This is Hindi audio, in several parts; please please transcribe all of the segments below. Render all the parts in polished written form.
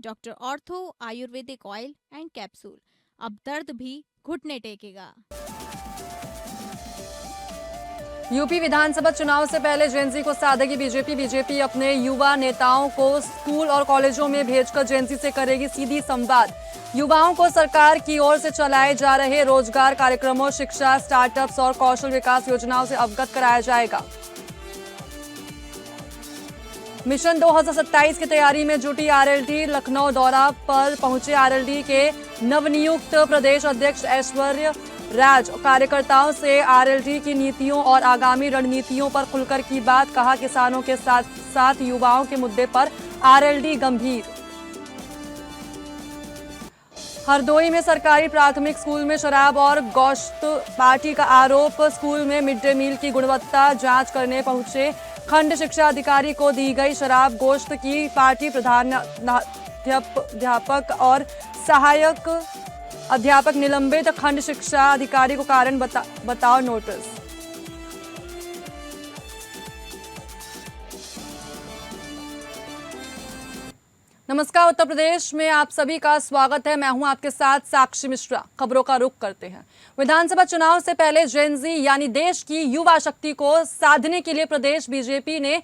Doctor ortho Ayurvedic oil and capsule. अब दर्द भी घुटने टेकेगा। यूपी विधानसभा चुनाव से पहले जेएनजी को साधेगी बीजेपी अपने युवा नेताओं को स्कूल और कॉलेजों में भेजकर जेएनजी से करेगी सीधी संवाद। युवाओं को सरकार की ओर से चलाए जा रहे रोजगार कार्यक्रमों, शिक्षा, स्टार्टअप्स और कौशल विकास योजनाओं से अवगत कराया जाएगा। मिशन 2027 की तैयारी में जुटी आरएलडी। लखनऊ दौरा पर पहुंचे आरएलडी के नवनियुक्त प्रदेश अध्यक्ष ऐश्वर्य राज। कार्यकर्ताओं से आरएलडी की नीतियों और आगामी रणनीतियों पर खुलकर की बात। कहा, किसानों के साथ साथ युवाओं के मुद्दे पर आरएलडी गंभीर। हरदोई में सरकारी प्राथमिक स्कूल में शराब और गोश्त पार्टी का आरोप। स्कूल में मिड डे मील की गुणवत्ता जांच करने पहुंचे खंड शिक्षा अधिकारी को दी गई शराब गोश्त की पार्टी। प्रधानाध्यापक और सहायक अध्यापक निलंबित। खंड शिक्षा अधिकारी को कारण बताओ नोटिस। नमस्कार, उत्तर प्रदेश में आप सभी का स्वागत है। मैं हूं आपके साथ साक्षी मिश्रा। खबरों का रुख करते हैं। विधानसभा चुनाव से पहले जेएनजी यानी देश की युवा शक्ति को साधने के लिए प्रदेश बीजेपी ने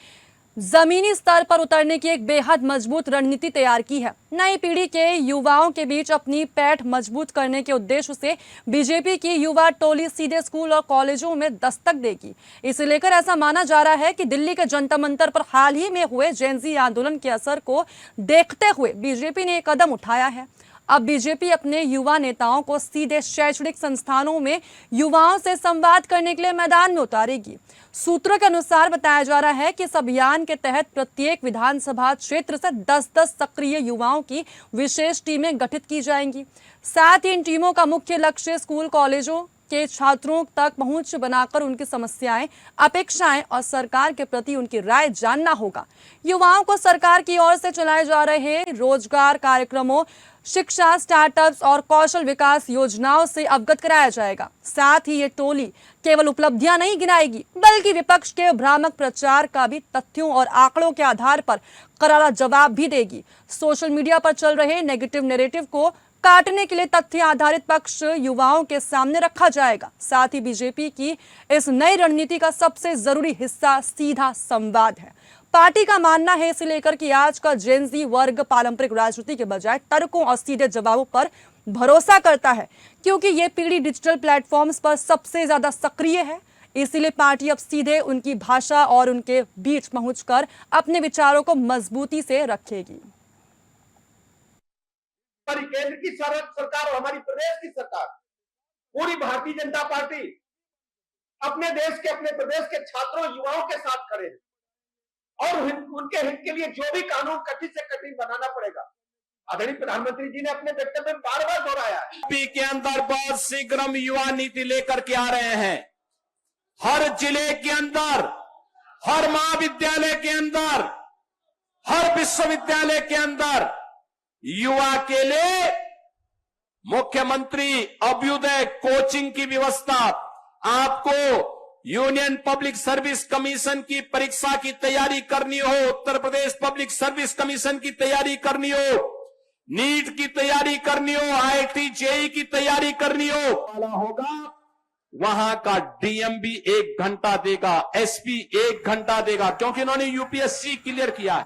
जमीनी स्तर पर उतरने की एक बेहद मजबूत रणनीति तैयार की है। नई पीढ़ी के युवाओं के बीच अपनी पैठ मजबूत करने के उद्देश्य से बीजेपी की युवा टोली सीधे स्कूल और कॉलेजों में दस्तक देगी। इसे लेकर ऐसा माना जा रहा है कि दिल्ली के जंतर मंतर पर हाल ही में हुए जेएनजी आंदोलन के असर को देखते हुए बीजेपी ने एक कदम उठाया है। अब बीजेपी अपने युवा नेताओं को सीधे शैक्षणिक संस्थानों में युवाओं से संवाद करने के लिए मैदान में उतारेगी। सूत्रों के अनुसार बताया जा रहा है कि इस अभियान के तहत प्रत्येक विधानसभा क्षेत्र से 10-10 सक्रिय युवाओं की विशेष टीमें गठित की जाएंगी। साथ ही इन टीमों का मुख्य लक्ष्य स्कूल कॉलेजों के छात्रों तक पहुंच बनाकर उनकी समस्याएं, अपेक्षाएं और सरकार के प्रति उनकी राय जानना होगा। युवाओं को सरकार की ओर से चलाए जा रहे रोजगार कार्यक्रमों, शिक्षा, स्टार्टअप्स और कौशल विकास योजनाओं से अवगत कराया जाएगा। साथ ही ये टोली केवल उपलब्धियां नहीं गिनाएगी, बल्कि विपक्ष के भ्रामक प्रचार का भी तथ्यों और आंकड़ों के आधार पर करारा जवाब भी देगी। सोशल मीडिया पर चल रहे नेगेटिव नैरेटिव को काटने के लिए तथ्य आधारित पक्ष युवाओं के सामने रखा जाएगा। साथ ही बीजेपी की इस नई रणनीति का सबसे जरूरी हिस्सा सीधा संवाद है। पार्टी का मानना है इसे लेकर कि आज का जेएनजी वर्ग पारंपरिक राजनीति के बजाय तर्कों और सीधे जवाबों पर भरोसा करता है, क्योंकि ये पीढ़ी डिजिटल प्लेटफॉर्म्स पर सबसे ज्यादा सक्रिय है। इसीलिए पार्टी अब सीधे उनकी भाषा और उनके बीच पहुंचकर अपने विचारों को मजबूती से रखेगी। हमारी केंद्र की सरकार और हमारी प्रदेश की सरकार, पूरी भारतीय जनता पार्टी अपने देश के, अपने प्रदेश के छात्रों, युवाओं के साथ खड़े हैं और उनके हित के लिए जो भी कानून कठिन से कठिन बनाना पड़ेगा, आदरणीय प्रधानमंत्री जी ने अपने वक्तव्य में बार बार दोहराया है। यूपी के अंदर बहुत शीघ्र हम युवा नीति लेकर के आ रहे हैं। हर जिले के अंदर, हर महाविद्यालय के अंदर, हर विश्वविद्यालय के अंदर युवा के लिए मुख्यमंत्री अभ्युदय कोचिंग की व्यवस्था। आपको यूनियन पब्लिक सर्विस कमीशन की परीक्षा की तैयारी करनी हो, Uttar Pradesh public service commission की तैयारी करनी हो, नीट की तैयारी करनी हो, आईआईटी जेईई की तैयारी करनी होगा, वहां का डीएम भी 1 घंटा देगा, एसपी 1 घंटा देगा, क्योंकि इन्होंने यूपीएससी क्लियर किया है।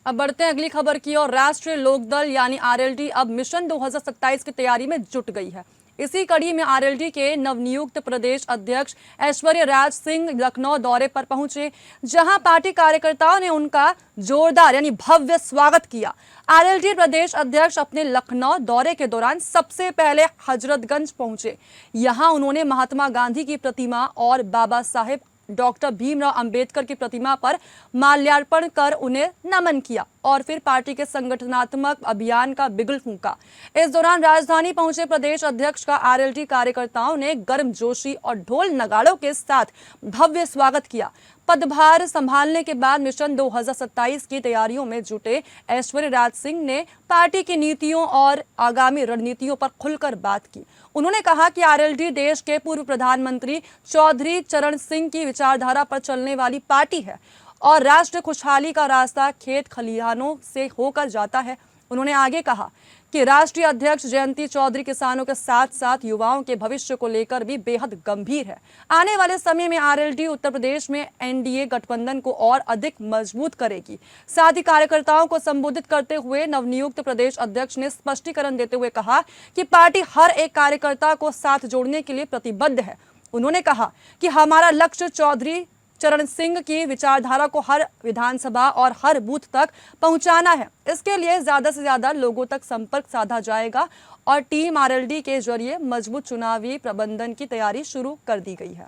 अब बढ़ते हैं अगली खबर की ओर। राष्ट्रीय लोकदल यानी आरएलडी अब मिशन 2027 की तैयारी में जुट गई है। इसी कड़ी में आरएलडी के नवनियुक्त प्रदेश अध्यक्ष ऐश्वर्य राज सिंह लखनऊ दौरे पर पहुंचे, जहां पार्टी कार्यकर्ताओं ने उनका जोरदार यानी भव्य स्वागत किया। आरएलडी प्रदेश अध्यक्ष अपने लखनऊ दौरे के दौरान सबसे पहले हजरतगंज पहुंचे। यहां उन्होंने महात्मा गांधी की प्रतिमा और बाबा साहेब डॉक्टर भीमराव अंबेडकर की प्रतिमा पर माल्यार्पण कर उन्हें नमन किया और फिर पार्टी के संगठनात्मक अभियान का बिगुल फूंका। इस दौरान राजधानी पहुंचे प्रदेश अध्यक्ष का आरएलडी कार्यकर्ताओं ने गर्मजोशी और ढोल नगाड़ों के साथ भव्य स्वागत किया। पदभार संभालने के बाद मिशन 2027 की तैयारियों में जुटे ऐश्वर्य राज सिंह ने पार्टी की नीतियों और आगामी रणनीतियों पर खुलकर बात की। उन्होंने कहा कि आरएलडी देश के पूर्व प्रधानमंत्री चौधरी चरण सिंह की विचारधारा पर चलने वाली पार्टी है और राष्ट्र खुशहाली का रास्ता खेत खलिहानों से होकर जाता है। उन्होंने आगे कहा कि राष्ट्रीय अध्यक्ष जयंती चौधरी किसानों के साथ साथ युवाओं के भविष्य को लेकर भी बेहद गंभीर है। आने वाले समय में आरएलडी उत्तर प्रदेश में एनडीए गठबंधन को और अधिक मजबूत करेगी। साथ ही कार्यकर्ताओं को संबोधित करते हुए नवनियुक्त प्रदेश अध्यक्ष ने स्पष्टीकरण देते हुए कहा कि पार्टी हर एक कार्यकर्ता को साथ जोड़ने के लिए प्रतिबद्ध है। उन्होंने कहा कि हमारा लक्ष्य चौधरी चरण सिंह की विचारधारा को हर विधानसभा और हर बूथ तक पहुंचाना है। इसके लिए ज्यादा से ज्यादा लोगों तक संपर्क साधा जाएगा और टीम आरएलडी के जरिए मजबूत चुनावी प्रबंधन की तैयारी शुरू कर दी गई है।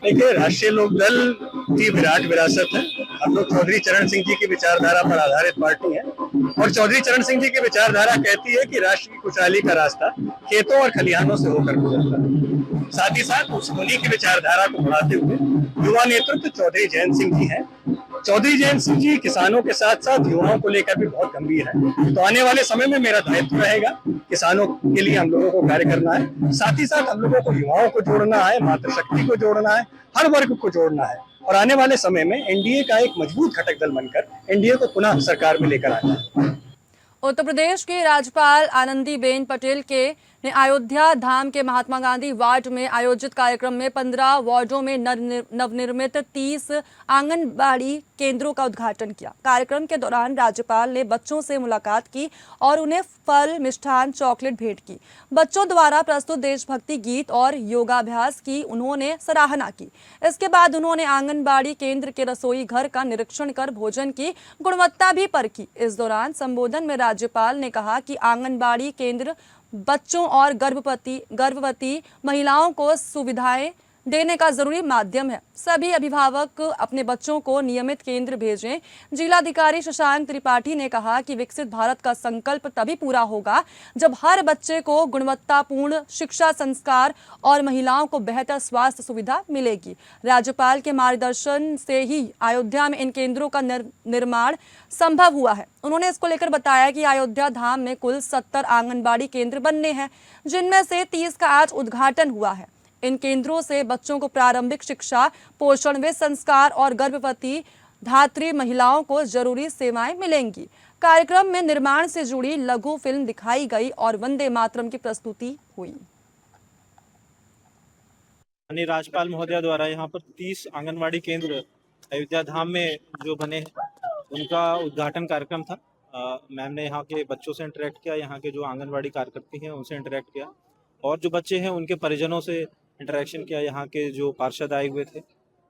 देखिए, राष्ट्रीय लोकदल की विराट विरासत है। हम लोग चौधरी चरण सिंह जी की विचारधारा पर आधारित पार्टी है और चौधरी चरण सिंह जी की विचारधारा कहती है कि राष्ट्र की खुशहाली का रास्ता खेतों और खलिहानों से होकर गुजरता है। साथ ही साथ उन्हीं की विचारधारा को बढ़ाते हुए युवा नेतृत्व चौधरी जयंत सिंह जी हैं। चौधरी जयंत सिंह जी किसानों के साथ साथ युवाओं को लेकर भी बहुत गंभीर है। तो आने वाले समय में मेरा दायित्व रहेगा किसानों के लिए हम लोगों को कार्य करना है। साथ ही साथ हम लोगों को युवाओं को जोड़ना है, मातृशक्ति को जोड़ना है, हर वर्ग को जोड़ना है और आने वाले समय में एनडीए का एक मजबूत घटक दल बनकर एनडीए को पुनः सरकार में लेकर आना है। उत्तर प्रदेश के राज्यपाल आनंदीबेन पटेल ने अयोध्या धाम के महात्मा गांधी वार्ड में आयोजित कार्यक्रम में 15 वार्डों में नवनिर्मित 30 आंगनबाड़ी केंद्रों का उद्घाटन किया। कार्यक्रम के दौरान राज्यपाल ने बच्चों से मुलाकात की और उन्हें फल, मिष्ठान, चॉकलेट भेंट की। बच्चों द्वारा प्रस्तुत देशभक्ति गीत और योगाभ्यास की उन्होंने सराहना की। इसके बाद उन्होंने आंगनबाड़ी केंद्र के रसोई घर का निरीक्षण कर भोजन की गुणवत्ता भी परखी। इस दौरान संबोधन में राज्यपाल ने कहा कि आंगनबाड़ी केंद्र बच्चों और गर्भवती महिलाओं को सुविधाएं देने का जरूरी माध्यम है। सभी अभिभावक अपने बच्चों को नियमित केंद्र भेजें। जिलाधिकारी शशांक त्रिपाठी ने कहा कि विकसित भारत का संकल्प तभी पूरा होगा जब हर बच्चे को गुणवत्तापूर्ण शिक्षा, संस्कार और महिलाओं को बेहतर स्वास्थ्य सुविधा मिलेगी। राज्यपाल के मार्गदर्शन से ही अयोध्या में इन केंद्रों का निर्माण संभव हुआ है। उन्होंने इसको लेकर बताया कि अयोध्या धाम में कुल 70 आंगनबाड़ी केंद्र बनने हैं, जिनमें से 30 का आज उद्घाटन हुआ है। इन केंद्रों से बच्चों को प्रारंभिक शिक्षा, पोषण व संस्कार और गर्भवती धात्री महिलाओं को जरूरी सेवाएं मिलेंगी। कार्यक्रम में निर्माण से जुड़ी लघु फिल्म दिखाई गई और वंदे मातरम की प्रस्तुति हुई। राज्यपाल महोदया द्वारा यहाँ पर 30 आंगनवाड़ी केंद्र अयोध्या धाम में जो बने हैं उनका उद्घाटन कार्यक्रम था। मैम ने यहाँ के बच्चों से इंटरेक्ट किया, यहाँ के जो आंगनवाड़ी कार्यकर्ती हैं उनसे इंटरेक्ट किया और जो बच्चे हैं उनके परिजनों से इंटरेक्शन किया। यहाँ के जो पार्षद आए हुए थे,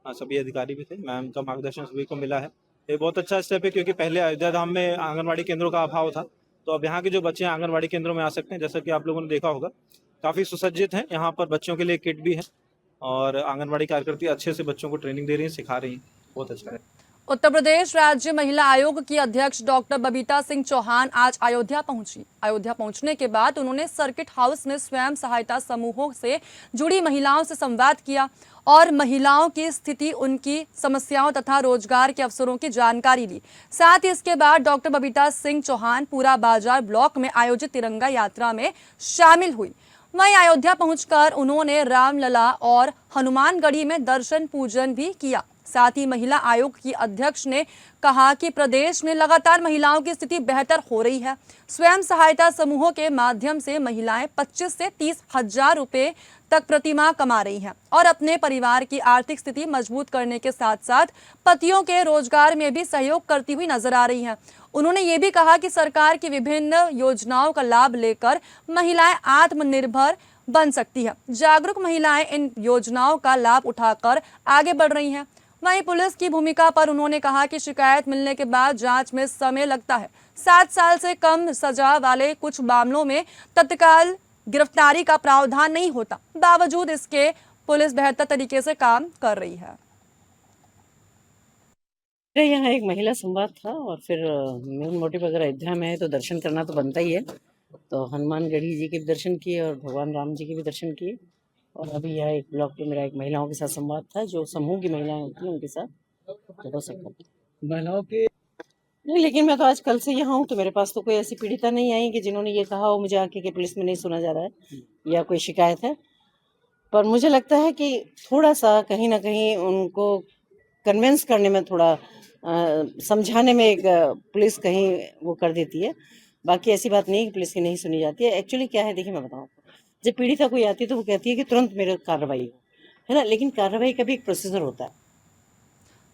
सभी अधिकारी भी थे, मैम का मार्गदर्शन सभी को मिला है। ये बहुत अच्छा स्टेप है क्योंकि पहले अयोध्या धाम में आंगनवाड़ी केंद्रों का अभाव था, तो अब यहाँ के जो बच्चे आंगनवाड़ी केंद्रों में आ सकते हैं। जैसा कि आप लोगों ने देखा होगा काफ़ी सुसज्जित हैं। यहाँ पर बच्चों के लिए किट भी है और आंगनवाड़ी कार्यकर्ती अच्छे से बच्चों को ट्रेनिंग दे रही हैं, सिखा रही हैं। बहुत अच्छा है। उत्तर प्रदेश राज्य महिला आयोग की अध्यक्ष डॉक्टर बबीता सिंह चौहान आज अयोध्या पहुंची। अयोध्या पहुंचने के बाद उन्होंने सर्किट हाउस में स्वयं सहायता समूहों से जुड़ी महिलाओं से संवाद किया और महिलाओं की स्थिति, उनकी समस्याओं तथा रोजगार के अवसरों की जानकारी ली। साथ ही इसके बाद डॉक्टर बबीता सिंह चौहान पूरा बाजार ब्लॉक में आयोजित तिरंगा यात्रा में शामिल हुई। वहीं अयोध्या पहुंचकर उन्होंने रामलला और हनुमानगढ़ी में दर्शन पूजन भी किया। साथ ही महिला आयोग की अध्यक्ष ने कहा कि प्रदेश में लगातार महिलाओं की स्थिति बेहतर हो रही है। स्वयं सहायता समूहों के माध्यम से महिलाएं 25 से 30 हजार रुपए तक प्रतिमाह कमा रही हैं और अपने परिवार की आर्थिक स्थिति मजबूत करने के साथ साथ पतियों के रोजगार में भी सहयोग करती हुई नजर आ रही हैं। उन्होंने ये भी कहा कि सरकार की विभिन्न योजनाओं का लाभ लेकर महिलाएं आत्मनिर्भर बन सकती है। जागरूक महिलाएं इन योजनाओं का लाभ उठाकर आगे बढ़ रही हैं। वहीं पुलिस की भूमिका पर उन्होंने कहा कि शिकायत मिलने के बाद जांच में समय लगता है। 7 साल से कम सजा वाले कुछ मामलों में तत्काल गिरफ्तारी का प्रावधान नहीं होता। बावजूद इसके पुलिस बेहतर तरीके से काम कर रही है। यहाँ एक महिला संवाद था और फिर मेन मोटिव अगर अयोध्या में है तो दर्शन करना तो बनता ही है। तो हनुमानगढ़ी जी के भी दर्शन किए और भगवान राम जी के भी दर्शन किए। और अभी यह एक ब्लॉक पे मेरा एक महिलाओं के साथ संवाद था, जो समूह की महिलाएं होती हैं उनके साथ हो सकता महिलाओं के नहीं। लेकिन मैं तो आज कल से यहाँ हूँ तो मेरे पास तो कोई ऐसी पीड़िता नहीं आई कि जिन्होंने ये कहा हो मुझे आके कि पुलिस में नहीं सुना जा रहा है या कोई शिकायत है। पर मुझे लगता है कि थोड़ा सा कहीं ना कहीं उनको कन्विंस करने में थोड़ा समझाने में एक पुलिस कहीं वो कर देती है। बाकी ऐसी बात नहीं कि पुलिस की नहीं सुनी जाती है। एक्चुअली क्या है, देखिए मैं बताऊँ आपको, जब पीड़िता कोई आती है तो वो कहती है कि तुरंत मेरे कार्रवाई हो, है ना, लेकिन कार्रवाई का भी एक प्रोसीजर होता है।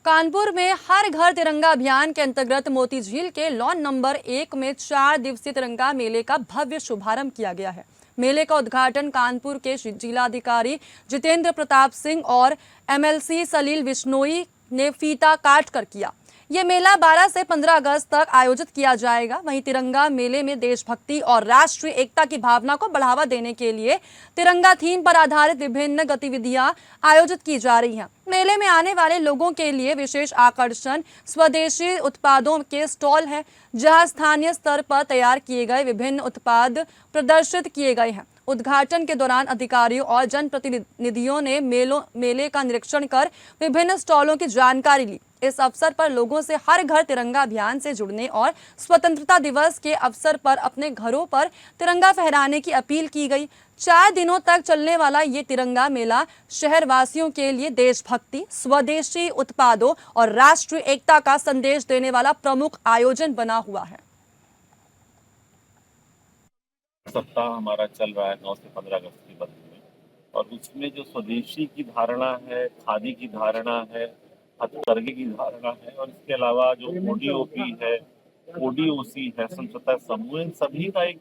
कानपुर में हर घर तिरंगा अभियान के अंतर्गत मोती झील के लॉन नंबर 1 में 4 दिवसीय तिरंगा मेले का भव्य शुभारंभ किया गया है। मेले का उद्घाटन कानपुर के जिलाधिकारी जितेंद्र प्रताप सिंह और एमएलसी सलील बिश्नोई ने फीता काट कर किया। ये मेला 12 से 15 अगस्त तक आयोजित किया जाएगा। वहीं तिरंगा मेले में देशभक्ति और राष्ट्रीय एकता की भावना को बढ़ावा देने के लिए तिरंगा थीम पर आधारित विभिन्न गतिविधियां आयोजित की जा रही हैं। मेले में आने वाले लोगों के लिए विशेष आकर्षण स्वदेशी उत्पादों के स्टॉल है, जहां स्थानीय स्तर पर तैयार किए गए विभिन्न उत्पाद प्रदर्शित किए गए हैं। उद्घाटन के दौरान अधिकारियों और जनप्रतिनिधियों ने मेले का निरीक्षण कर विभिन्न स्टॉलों की जानकारी ली। इस अवसर पर लोगों से हर घर तिरंगा अभियान से जुड़ने और स्वतंत्रता दिवस के अवसर पर अपने घरों पर तिरंगा फहराने की अपील की गई। 4 दिनों तक चलने वाला ये तिरंगा मेला शहरवासियों के लिए देशभक्ति, स्वदेशी उत्पादों और राष्ट्रीय एकता का संदेश देने वाला प्रमुख आयोजन बना हुआ है। सप्ताह हमारा चल रहा है 9 से 15 अगस्त की बंद में, और उसमें जो स्वदेशी की धारणा है, खादी की धारणा है, हथकरघे की धारणा है, और इसके अलावा जो ओडीओपी है, ओडीओसी है, स्वतंत्रता समूह, इन सभी का एक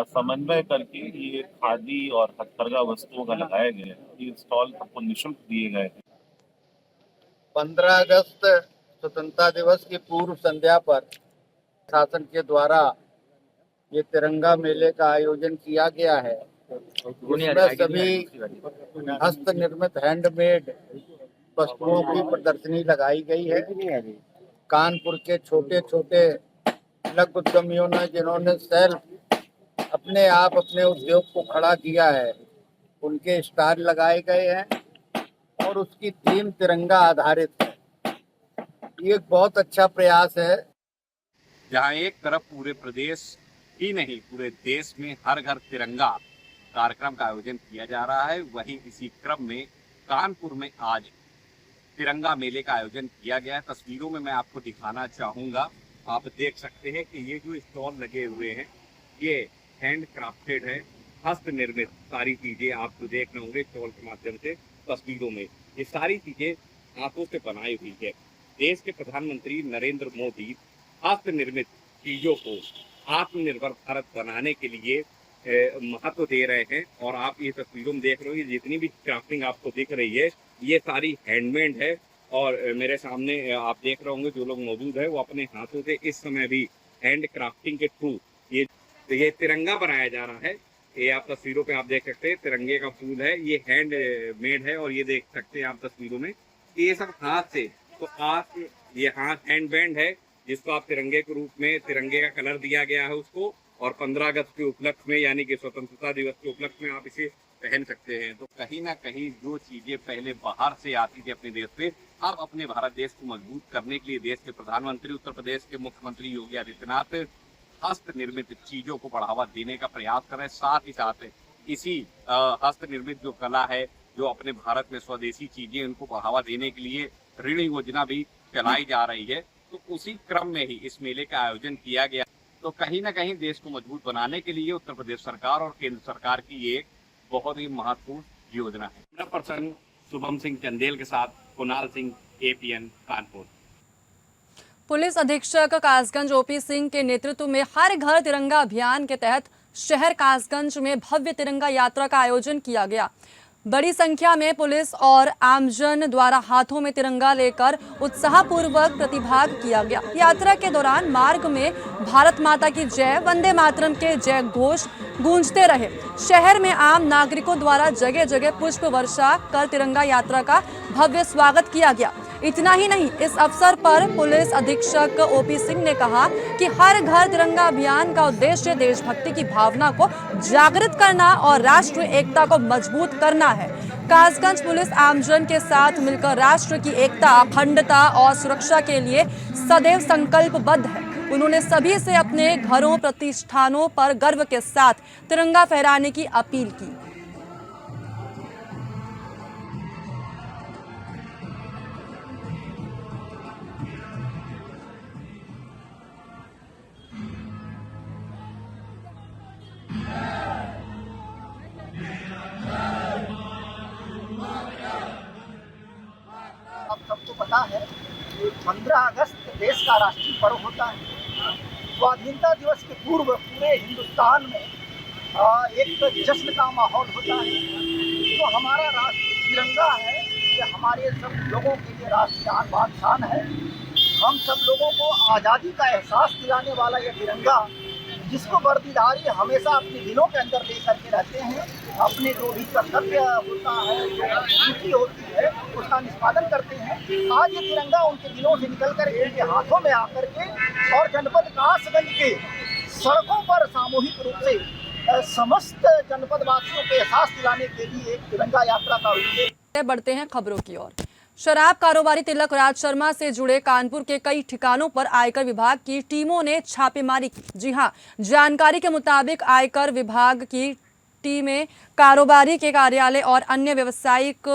समन्वय करके ये खादी और हथकरघा वस्तुओं का लगाए गए हैं। ये स्टॉल सबको निःशुल्क दिए गए हैं। 15 अगस्त स्वतंत्रता दिवस की पूर्व संध्या पर शासन के द्वारा ये तिरंगा मेले का आयोजन किया गया है। इसमें सभी हस्त निर्मित हैंडमेड वस्तुओं की प्रदर्शनी लगाई गई है। कानपुर के छोटे छोटे लघु उद्यमियों ने, जिन्होंने सेल्फ अपने आप अपने उद्योग को खड़ा किया है, उनके स्टार लगाए गए हैं और उसकी थीम तिरंगा आधारित है। ये एक बहुत अच्छा प्रयास है। जहाँ एक तरफ पूरे प्रदेश ही नहीं, पूरे देश में हर घर तिरंगा कार्यक्रम का आयोजन किया जा रहा है, वहीं इसी क्रम में कानपुर में आज तिरंगा मेले का आयोजन किया गया है। तस्वीरों में मैं आपको दिखाना चाहूँगा। आप देख सकते हैं कि ये जो स्टॉल लगे हुए हैं, ये हैंड क्राफ्टेड है, हस्त निर्मित सारी चीज़ें आपको देख रहे होंगे स्टॉल के माध्यम से तस्वीरों में। ये सारी चीज़ें हाथों से बनाई हुई है। देश के प्रधानमंत्री नरेंद्र मोदी हस्त निर्मित चीज़ों को आत्मनिर्भर भारत बनाने के लिए महत्व दे रहे हैं। और आप ये तस्वीरों में देख रहे हो, ये जितनी भी क्राफ्टिंग आपको दिख रही है, ये सारी हैंडमेड है। और मेरे सामने आप देख रहे होंगे जो लोग मौजूद है, वो अपने हाथों से इस समय भी हैंड क्राफ्टिंग के थ्रू ये तिरंगा बनाया जा रहा है। ये आप तस्वीरों पे आप देख सकते हैं, तिरंगे का फूल है, ये हैंड मेड है। और ये देख सकते हैं आप तस्वीरों में, ये सब हाथ से, तो आप ये हाथ हैंड बैंड है, जिसको आप तिरंगे के रूप में, तिरंगे का कलर दिया गया है उसको। और 15 अगस्त के उपलक्ष्य में, यानी कि स्वतंत्रता दिवस के उपलक्ष्य में आप इसे पहन सकते हैं। तो कहीं ना कहीं जो चीजें पहले बाहर से आती थी अपने देश पे, अब अपने भारत देश को मजबूत करने के लिए देश के प्रधानमंत्री, उत्तर प्रदेश के मुख्यमंत्री योगी आदित्यनाथ हस्त निर्मित चीजों को बढ़ावा देने का प्रयास कर रहे हैं। साथ ही साथ इसी हस्त निर्मित जो कला है, जो अपने भारत में स्वदेशी चीजें, उनको बढ़ावा देने के लिए ऋण योजना भी चलाई जा रही है। तो उसी क्रम में ही इस मेले का आयोजन किया गया। तो कहीं ना कहीं देश को मजबूत बनाने के लिए उत्तर प्रदेश सरकार और केंद्र सरकार की ये एक बहुत ही महत्वपूर्ण योजना है। कैमरा पर्सन शुभम सिंह चंदेल के साथ कुणाल सिंह, APN कानपुर। पुलिस अधीक्षक कासगंज OP सिंह के नेतृत्व में हर घर तिरंगा अभियान के तहत शहर कासगंज में भव्य तिरंगा यात्रा का आयोजन किया गया। बड़ी संख्या में पुलिस और आमजन द्वारा हाथों में तिरंगा लेकर उत्साहपूर्वक प्रतिभाग किया गया। यात्रा के दौरान मार्ग में भारत माता की जय, वंदे मातरम के जय घोष गूंजते रहे। शहर में आम नागरिकों द्वारा जगह जगह पुष्प वर्षा कर तिरंगा यात्रा का भव्य स्वागत किया गया। इतना ही नहीं, इस अवसर पर पुलिस अधीक्षक OP सिंह ने कहा कि हर घर तिरंगा अभियान का उद्देश्य देशभक्ति की भावना को जागृत करना और राष्ट्रीय एकता को मजबूत करना है। कासगंज पुलिस आमजन के साथ मिलकर राष्ट्र की एकता, अखंडता और सुरक्षा के लिए सदैव संकल्पबद्ध है। उन्होंने सभी से अपने घरों, प्रतिष्ठानों पर गर्व के साथ तिरंगा फहराने की अपील की। पता है कि 15 अगस्त देश का राष्ट्रीय पर्व होता है। स्वाधीनता दिवस के पूर्व पूरे हिंदुस्तान में एक जश्न का माहौल होता है। तो हमारा राष्ट्रीय तिरंगा है, ये हमारे सब लोगों के लिए राष्ट्रीय आन बान शान है। हम सब लोगों को आज़ादी का एहसास दिलाने वाला ये तिरंगा, जिसको वर्दीधारी हमेशा अपने दिलों के अंदर लेकर के रहते हैं, अपने जो भी कर्तव्य होता है, जो ड्यूटी होती है, उसका निष्पादन करते हैं। आज ये तिरंगा उनके दिलों से निकल कर उनके हाथों में आकर के और जनपद कासगंज के सड़कों पर सामूहिक रूप से समस्त जनपद वासियों को एहसास दिलाने के लिए एक तिरंगा यात्रा का उद्देश्य। बढ़ते हैं खबरों की ओर। शराब कारोबारी तिलक राज शर्मा से जुड़े कानपुर के कई ठिकानों पर आयकर विभाग की टीमों ने छापेमारी की। जी हां, जानकारी के मुताबिक आयकर विभाग की टीमें कारोबारी के कार्यालय और अन्य व्यावसायिक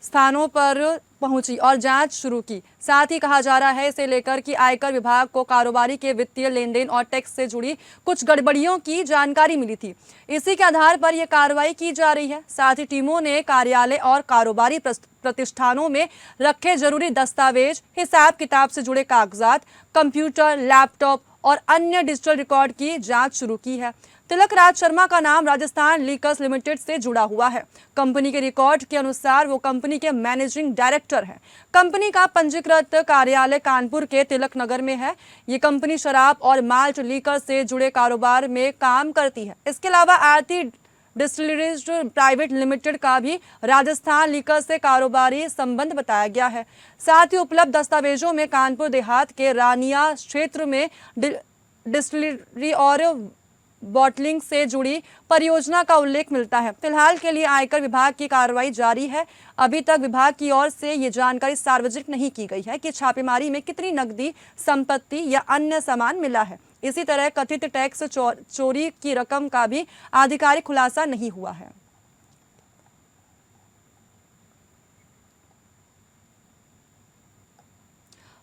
स्थानों पर पहुंची और जांच शुरू की। साथ ही कहा जा रहा है इसे लेकर कि आयकर विभाग को कारोबारी के वित्तीय लेन देन और टैक्स से जुड़ी कुछ गड़बड़ियों की जानकारी मिली थी। इसी के आधार पर यह कार्रवाई की जा रही है। साथ ही टीमों ने कार्यालय और कारोबारी प्रतिष्ठानों में रखे जरूरी दस्तावेज, हिसाब किताब से जुड़े कागजात, कंप्यूटर, लैपटॉप और अन्य डिजिटल रिकॉर्ड की जांच शुरू की है। तिलक राज शर्मा का नाम राजस्थान लीकर्स लिमिटेड से जुड़ा हुआ है। कंपनी के रिकॉर्ड के अनुसार वो कंपनी के मैनेजिंग डायरेक्टर हैं। कंपनी का पंजीकृत कार्यालय कानपुर के तिलक नगर में है। ये कंपनी शराब और माल्ट लीकर से जुड़े कारोबार में काम करती है। इसके अलावा आरती डिस्टिलरीज प्राइवेट लिमिटेड का भी राजस्थान लीकर से कारोबारी संबंध बताया गया है। साथ ही उपलब्ध दस्तावेजों में कानपुर देहात के रानिया क्षेत्र में डिस्टिलरी और बॉटलिंग से जुड़ी परियोजना का उल्लेख मिलता है। फिलहाल के लिए आयकर विभाग की कार्रवाई जारी है। अभी तक विभाग की ओर से ये जानकारी सार्वजनिक नहीं की गई है कि छापेमारी में कितनी नकदी, संपत्ति या अन्य सामान मिला है। इसी तरह कथित टैक्स चोरी की रकम का भी आधिकारिक खुलासा नहीं हुआ है।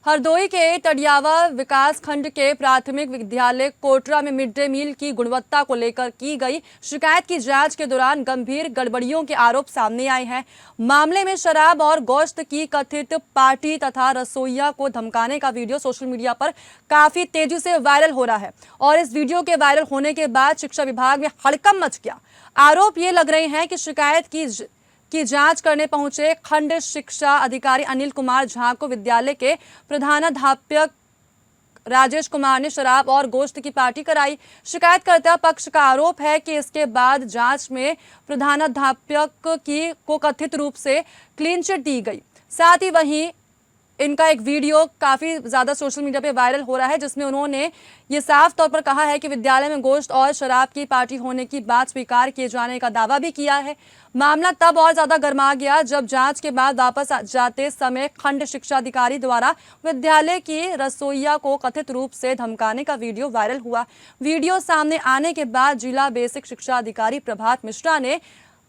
हरदोई के तडियावा विकास खंड के प्राथमिक विद्यालय कोटरा में मिड डे मील की गुणवत्ता को लेकर की गई शिकायत की जांच के दौरान गंभीर गड़बड़ियों के आरोप सामने आए हैं। मामले में शराब और गोश्त की कथित पार्टी तथा रसोइया को धमकाने का वीडियो सोशल मीडिया पर काफी तेजी से वायरल हो रहा है और इस वीडियो के वायरल होने के बाद शिक्षा विभाग में हड़कंप मच गया। आरोप ये लग रहे हैं कि शिकायत की जांच करने पहुंचे खंड शिक्षा अधिकारी अनिल कुमार झा को विद्यालय के प्रधानाध्यापक राजेश कुमार ने शराब और गोश्त की पार्टी कराई। शिकायतकर्ता पक्ष का आरोप है कि इसके बाद जांच में प्रधानाध्यापक को कथित रूप से क्लीन चिट दी गई। साथ ही वहीं इनका एक वीडियो काफ़ी ज़्यादा सोशल मीडिया पे वायरल हो रहा है जिसमें उन्होंने ये साफ तौर पर कहा है कि विद्यालय में गोश्त और शराब की पार्टी होने की बात स्वीकार किए जाने का दावा भी किया है। मामला तब और ज़्यादा गर्मा गया जब जांच के बाद वापस जाते समय खंड शिक्षा अधिकारी द्वारा विद्यालय की रसोइया को कथित रूप से धमकाने का वीडियो वायरल हुआ। वीडियो सामने आने के बाद जिला बेसिक शिक्षा अधिकारी प्रभात मिश्रा ने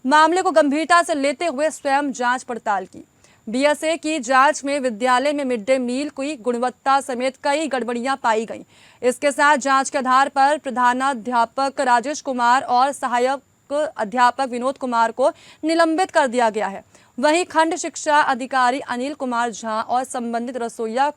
मामले को गंभीरता से लेते हुए स्वयं जाँच पड़ताल की। बीएसए की जांच में विद्यालय में मिड डे मील की गुणवत्ता समेत कई गड़बड़ियां पाई गईं। इसके साथ जांच के आधार पर प्रधानाध्यापक राजेश कुमार और सहायक अध्यापक विनोद कुमार को निलंबित कर दिया गया है। वहीं खंड शिक्षा अधिकारी अनिल कुमार झा और संबंधित रसोइया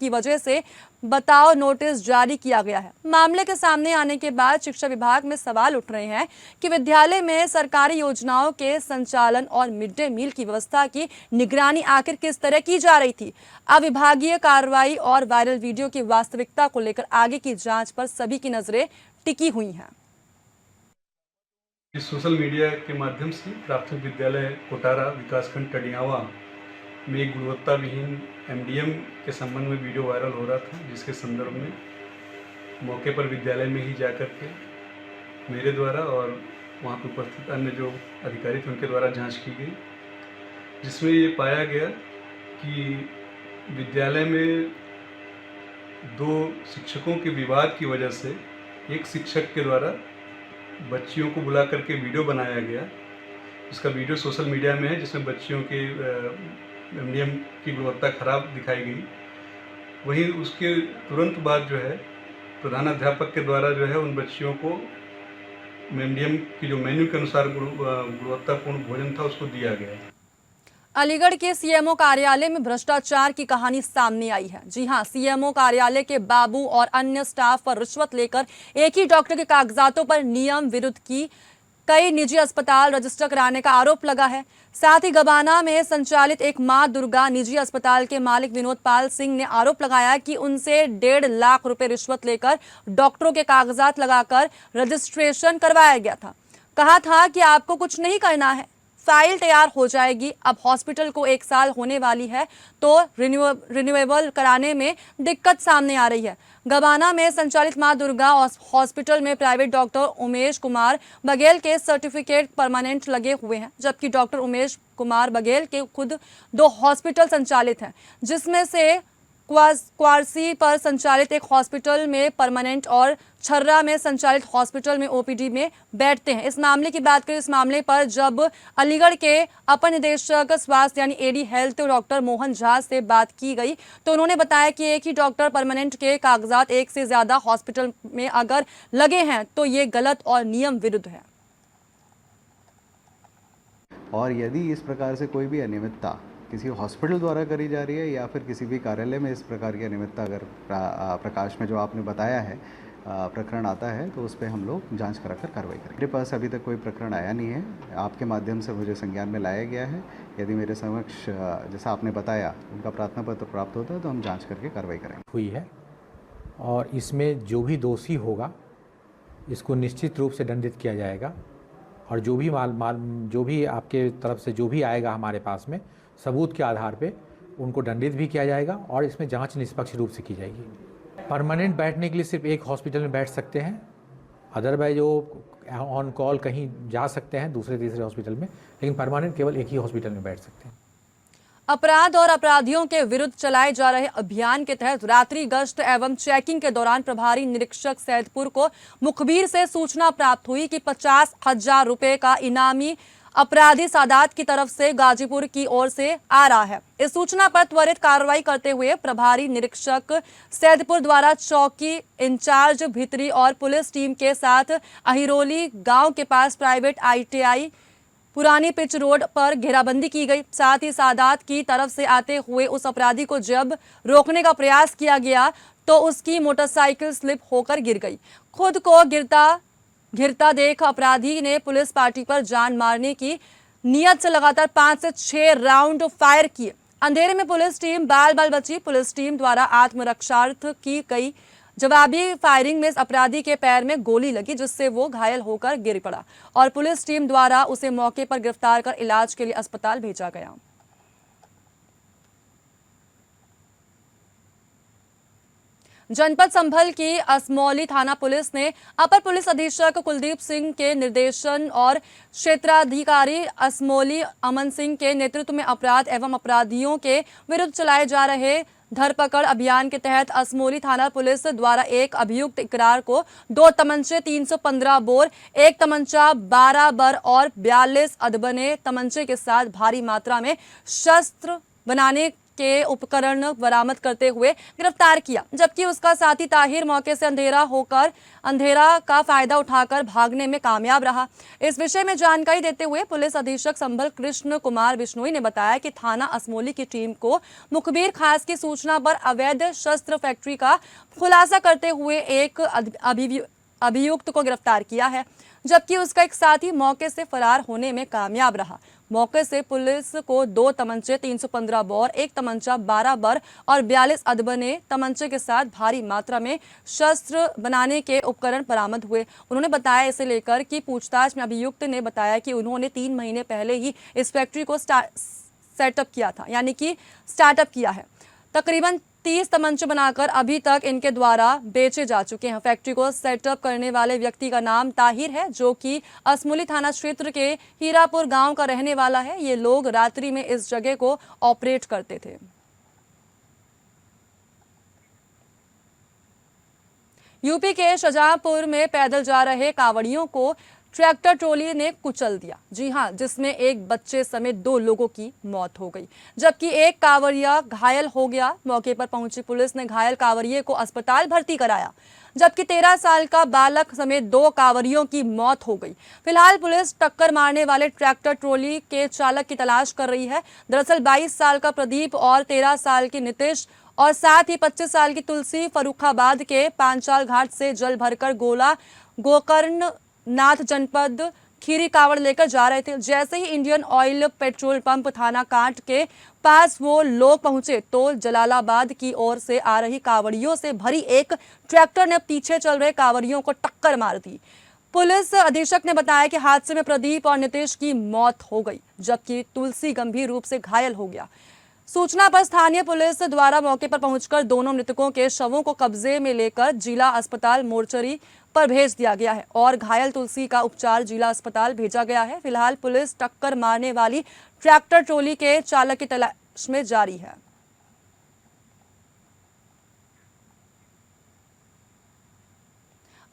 की वजह से बताओ नोटिस जारी किया गया है। मामले के सामने आने के बाद शिक्षा विभाग में सवाल उठ रहे हैं कि विद्यालय में सरकारी योजनाओं के संचालन और मिड डे मील की व्यवस्था की निगरानी आखिर किस तरह की जा रही थी। अब विभागीय कार्रवाई और वायरल वीडियो की वास्तविकता को लेकर आगे की जांच पर सभी की नजरें टिकी हुई हैं। सोशल मीडिया के माध्यम से प्राथमिक विद्यालय कोटारा विकासखंड टडियावा में एक गुणवत्ता विहीन एमडीएम के संबंध में वीडियो वायरल हो रहा था, जिसके संदर्भ में मौके पर विद्यालय में ही जाकर के मेरे द्वारा और वहाँ पर उपस्थित अन्य जो अधिकारी थे उनके द्वारा जांच की गई, जिसमें ये पाया गया कि विद्यालय में 2 शिक्षकों के विवाद की वजह से एक शिक्षक के द्वारा बच्चियों को बुला करके वीडियो बनाया गया। इसका वीडियो सोशल मीडिया में है, जिसमें बच्चियों के एमडीएम की गुणवत्ता खराब दिखाई गई। वहीं उसके तुरंत बाद जो है प्रधानाध्यापक के द्वारा जो है उन बच्चियों को एमडीएम की जो मेन्यू के अनुसार गुणवत्तापूर्ण भोजन था उसको दिया गया। अलीगढ़ के सीएमओ कार्यालय में भ्रष्टाचार की कहानी सामने आई है। जी हां, सीएमओ कार्यालय के बाबू और अन्य स्टाफ पर रिश्वत लेकर एक ही डॉक्टर के कागजातों पर नियम विरुद्ध की कई निजी अस्पताल रजिस्टर कराने का आरोप लगा है। साथ ही गबाना में संचालित एक मां दुर्गा निजी अस्पताल के मालिक विनोद पाल सिंह ने आरोप लगाया कि उनसे 1.5 लाख रुपए रिश्वत लेकर डॉक्टरों के कागजात लगाकर रजिस्ट्रेशन करवाया गया था। कहा था कि आपको कुछ नहीं करना है, फाइल तैयार हो जाएगी। अब हॉस्पिटल को 1 साल होने वाली है तो रिन्यूएबल कराने में दिक्कत सामने आ रही है। गबाना में संचालित मां दुर्गा हॉस्पिटल में प्राइवेट डॉक्टर उमेश कुमार बघेल के सर्टिफिकेट परमानेंट लगे हुए हैं, जबकि डॉक्टर उमेश कुमार बघेल के खुद 2 हॉस्पिटल संचालित हैं, जिसमें से क्वारसी पर संचालित एक हॉस्पिटल में परमानेंट और छर्रा में संचालित हॉस्पिटल में ओपीडी में बैठते हैं। इस मामले की बात करें, इस मामले पर जब अलीगढ़ के अपर निदेशक स्वास्थ्य यानी AD health doctor Mohan Jha से बात की गई तो उन्होंने बताया कि एक ही डॉक्टर परमानेंट के कागजात एक से ज्यादा हॉस्पिटल में अगर लगे हैं तो ये गलत और नियम विरुद्ध है। और यदि इस प्रकार से कोई भी अनियमितता किसी हॉस्पिटल द्वारा करी जा रही है या फिर किसी भी कार्यालय में इस प्रकार की अनियमितता अगर प्रकाश में जो आपने बताया है प्रकरण आता है तो उस पर हम लोग जांच कराकर कार्रवाई करेंगे। मेरे पास अभी तक कोई प्रकरण आया नहीं है, आपके माध्यम से मुझे संज्ञान में लाया गया है। यदि मेरे समक्ष जैसा आपने बताया उनका प्रार्थना पत्र प्राप्त होता है तो हम जांच करके कार्रवाई करेंगे। हुई है और इसमें जो भी दोषी होगा इसको निश्चित रूप से दंडित किया जाएगा और जो भी आपके तरफ से जो भी आएगा हमारे पास में सबूत के आधार पे उनको दंडित भी किया जाएगा और इसमें जांच निष्पक्ष रूप से की जाएगी। परमानेंट बैठने के लिए सिर्फ एक हॉस्पिटल में बैठ सकते हैं, अदरवाइज वो ऑन कॉल कहीं जा सकते हैं दूसरे तीसरे हॉस्पिटल में, लेकिन परमानेंट केवल एक ही हॉस्पिटल में बैठ सकते हैं। अपराध और अपराधियों के विरुद्ध चलाए जा रहे अभियान के तहत रात्रि गश्त एवं चेकिंग के दौरान प्रभारी निरीक्षक सैदपुर को मुखबिर से सूचना प्राप्त हुई कि 50,000 रुपए का इनामी अपराधी सादात की तरफ से गाजीपुर की ओर से आ रहा है। इस सूचना पर त्वरित कार्रवाई करते हुए प्रभारी निरीक्षक सैदपुर द्वारा चौकी इंचार्ज भित्री और पुलिस टीम के साथ अहिरोली गांव के पास प्राइवेट ITI पुरानी पिच रोड पर घेराबंदी की गई। साथ ही सादात की तरफ से आते हुए उस अपराधी को जब रोकने का प्रयास किया गया तो उसकी मोटरसाइकिल स्लिप होकर गिर गई। खुद को घिरता देख अपराधी ने पुलिस पार्टी पर जान मारने की नियत से लगातार 5 से 6 राउंड फायर किए। अंधेरे में पुलिस टीम बाल बाल बची। पुलिस टीम द्वारा आत्मरक्षार्थ की गई जवाबी फायरिंग में अपराधी के पैर में गोली लगी, जिससे वो घायल होकर गिर पड़ा और पुलिस टीम द्वारा उसे मौके पर गिरफ्तार कर इलाज के लिए अस्पताल भेजा गया। जनपद संभल की असमौली थाना पुलिस ने अपर पुलिस अधीक्षक कुलदीप सिंह के निर्देशन और क्षेत्राधिकारी असमौली अमन सिंह के नेतृत्व में अपराध एवं अपराधियों के विरुद्ध चलाए जा रहे धरपकड़ अभियान के तहत असमौली थाना पुलिस द्वारा एक अभियुक्त इकरार को 2 तमंचे 315 बोर, 1 तमंचा 12 बर और 42 अदबने तमंचे के साथ भारी मात्रा में शस्त्र बनाने के उपकरण बरामद करते हुए गिरफ्तार किया, जबकि उसका साथी ताहिर मौके से अंधेरा का फायदा उठाकर भागने में कामयाब रहा। इस विषय में जानकारी देते हुए पुलिस अधीक्षक संभल कृष्ण कुमार बिश्नोई ने बताया कि थाना असमौली की टीम को मुखबिर खास की सूचना पर अवैध शस्त्र फैक्ट्री का खुलासा करते हुए एक अभियुक्त को गिरफ्तार किया है, जबकि उसका एक साथी मौके से फरार होने में कामयाब रहा। मौके से पुलिस को 2 तमंचे 315 बोर, 1 तमंचा 12 बर और 42 अदबने तमंचे के साथ भारी मात्रा में शस्त्र बनाने के उपकरण बरामद हुए। उन्होंने बताया इसे लेकर कि पूछताछ में अभियुक्त ने बताया कि उन्होंने 3 महीने पहले ही इस फैक्ट्री को सेटअप किया था, यानी कि स्टार्टअप किया है। तकरीबन 30 तमंचे बनाकर अभी तक इनके द्वारा बेचे जा चुके हैं। फैक्ट्री को सेटअप करने वाले व्यक्ति का नाम ताहिर है, जो कि असमौली थाना क्षेत्र के हीरापुर गांव का रहने वाला है। ये लोग रात्रि में इस जगह को ऑपरेट करते थे। यूपी के शाहजहांपुर में पैदल जा रहे कांवड़ियों को ट्रैक्टर ट्रॉली ने कुचल दिया। जी हां, जिसमें एक बच्चे समेत 2 लोगों की मौत हो गई, जबकि एक कांवड़िया घायल हो गया। मौके पर पहुंची पुलिस ने घायल कांवड़िये को अस्पताल भर्ती कराया। जबकि 13 साल का बालक समेत 2 कांवरियों की मौत हो गई। फिलहाल पुलिस टक्कर मारने वाले ट्रैक्टर ट्रॉली के चालक की तलाश कर रही है। दरअसल 22 साल का प्रदीप और 13 साल की नीतीश और साथ ही 25 साल की तुलसी फर्रुखाबाद के पांचाल घाट से जल भरकर गोकर्णनाथ जनपद खीरी कावड़ लेकर जा रहे थे। जैसे ही इंडियन ऑयल पेट्रोल पंप थाना कांट के पास वो लोग पहुंचे तो जलालाबाद की ओर से आ रही कावड़ियों से भरी एक ट्रैक्टर ने पीछे चल रहे कावड़ियों को टक्कर मार दी। पुलिस अधीक्षक ने बताया कि हादसे में प्रदीप और नीतीश की मौत हो गई, जबकि तुलसी गंभीर रूप से घायल हो गया। सूचना पर स्थानीय पुलिस द्वारा मौके पर पहुंचकर दोनों मृतकों के शवों को कब्जे में लेकर जिला अस्पताल मोर्चरी पर भेज दिया गया है और घायल तुलसी का उपचार जिला अस्पताल भेजा गया है। फिलहाल पुलिस टक्कर मारने वाली ट्रैक्टर ट्रॉली के चालक की तलाश में जारी है।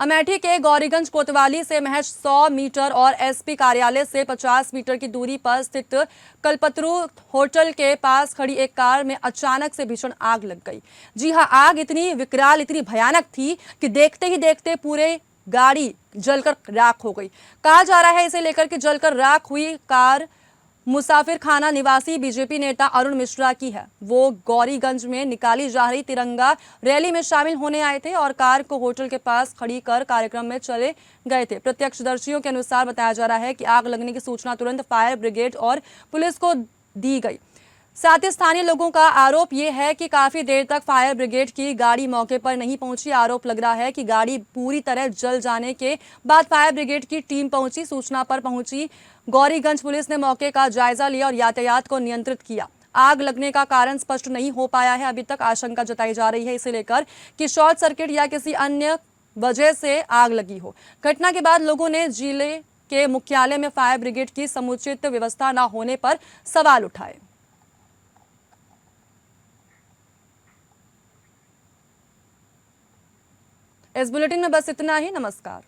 अमेठी के गौरीगंज कोतवाली से महज 100 मीटर और एसपी कार्यालय से 50 मीटर की दूरी पर स्थित कल्पतरू होटल के पास खड़ी एक कार में अचानक से भीषण आग लग गई। जी हां, आग इतनी विकराल, इतनी भयानक थी कि देखते ही देखते पूरे गाड़ी जलकर राख हो गई। कहा जा रहा है इसे लेकर के जलकर राख हुई कार मुसाफिर खाना निवासी बीजेपी नेता अरुण मिश्रा की है। वो गौरीगंज में निकाली जा रही तिरंगा रैली में शामिल होने आए थे और कार को होटल के पास खड़ी कर कार्यक्रम में चले गए थे। प्रत्यक्षदर्शियों के अनुसार बताया जा रहा है कि आग लगने की सूचना तुरंत फायर ब्रिगेड और पुलिस को दी गई। साथ ही स्थानीय लोगों का आरोप ये है कि काफी देर तक फायर ब्रिगेड की गाड़ी मौके पर नहीं पहुंची। आरोप लग रहा है कि गाड़ी पूरी तरह जल जाने के बाद फायर ब्रिगेड की टीम पहुंची। सूचना पर पहुंची गौरीगंज पुलिस ने मौके का जायजा लिया और यातायात को नियंत्रित किया। आग लगने का कारण स्पष्ट नहीं हो पाया है। अभी तक आशंका जताई जा रही है इसे लेकर कि शॉर्ट सर्किट या किसी अन्य वजह से आग लगी हो। घटना के बाद लोगों ने जिले के मुख्यालय में फायर ब्रिगेड की समुचित व्यवस्था न होने पर सवाल उठाए। इस बुलेटिन में बस इतना ही। नमस्कार।